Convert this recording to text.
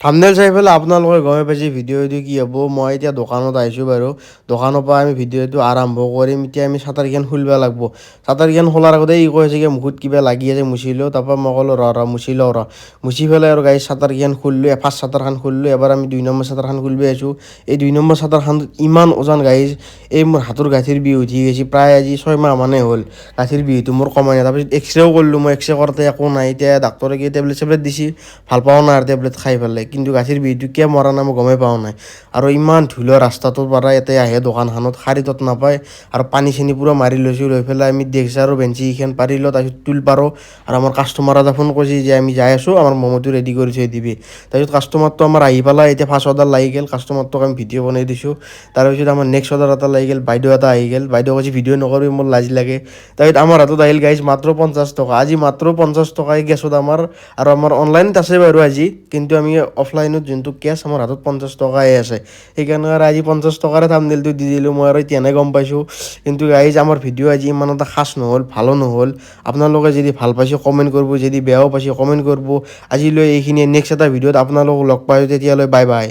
Thumbnail চাই পেলাই আপোনালোকে গমে পাইছে ভিডিঅ'টো কি হ'ব। মই এতিয়া দোকানত আহিছোঁ বাৰু, দোকানৰ পৰা আমি ভিডিঅ'টো আৰম্ভ কৰিম। এতিয়া আমি চাটাৰকেইখন খুলিব লাগিব। চাটাৰকেইখন খোলাৰ আগতে ই কৈছে কি মুখত কিবা লাগি আছে মুচি লওঁ, তাৰপৰা মই ক'লোঁ ৰ মুচি লওঁ মুচি পেলাই আৰু গাড়ী চাটাৰকেইখন খুলিলোঁ। ফাৰ্ষ্ট চাটাৰখন খুলিলোঁ, এবাৰ আমি 2 নম্বৰ চাটাৰখন খুলিব আহিছোঁ। এই 2 নম্বৰ চাটাৰখন ইমান ওজন গাড়ী, এই মোৰ হাতৰ গাঁঠিৰ বিষ উঠি গৈছে, প্ৰায় আজি 6 মাহ মানেই হ'ল গাঁঠিৰ বিষটো মোৰ কমাই নাই। তাৰপিছত এক্সৰেও কৰিলোঁ মই, এক্সৰে কৰোঁতে একো নাই। এতিয়া ডাক্তৰে কি টেবলেট চেবলেট দিছে, ভাল পাওঁ নাই আৰু টেবলেট খাই পেলাই, কিন্তু গাঁঠিৰ বিষটো কিয় মৰা নাই মই গমেই পোৱা নাই। আৰু ইমান ধূলৰ ৰাস্তাটোৰ পৰা ইয়াতে আহে দোকানখনত, শাৰী তত নাপায় আৰু পানী চানী পূৰা মাৰি লৈছোঁ। লৈ পেলাই আমি ডেক্স আৰু বেঞ্চিকেইখন পাৰিলোঁ, তাৰপিছত টুল পাৰোঁ। আৰু আমাৰ কাষ্টমাৰ এটা ফোন কৰিছে যে আমি যাই আছোঁ, আমাৰ ম'ম'টো ৰেডি কৰি থৈ দিবি। তাৰপিছত কাষ্টমাৰটো আমাৰ আহি পেলাই, এতিয়া ফাৰ্ষ্ট অৰ্ডাৰ লাগি গ'ল, কাষ্টমাৰটোক আমি ভিডিঅ' বনাই দিছোঁ। তাৰপিছত আমাৰ নেক্সট অৰ্ডাৰ এটা লাগি গ'ল, বাইদেউ এটা আহি গ'ল, বাইদেউ কৈছে ভিডিঅ' নকৰিবি মোৰ লাজ লাগে। তাৰপিছত আমাৰ হাতত আহিল গাইজ মাত্ৰ 50 টকা। আজি মাত্ৰ 50 টকাই গেছত আমাৰ, আৰু আমাৰ অনলাইনত আছে বাৰু আজি, কিন্তু আমি অফলাইনত যোনটো কেছ আমাৰ হাতত 50 টকাই আছে। সেইকাৰণে আৰু আজি 50 টকাৰে থাম্বনেইলটো দি দিলোঁ। মই আৰু এতিয়াহে গম পাইছোঁ। কিন্তু গাইজ আমাৰ ভিডিঅ' আজি ইমান এটা খাচ নহ'ল, ভালো নহ'ল। আপোনালোকে যদি ভাল পাইছে কমেণ্ট কৰিব, যদি বেয়াও পাইছে কমেণ্ট কৰিব। আজিলৈ এইখিনিয়ে, নেক্সট এটা ভিডিঅ'ত আপোনালোকক লগ পাই, তেতিয়ালৈ বাই বাই।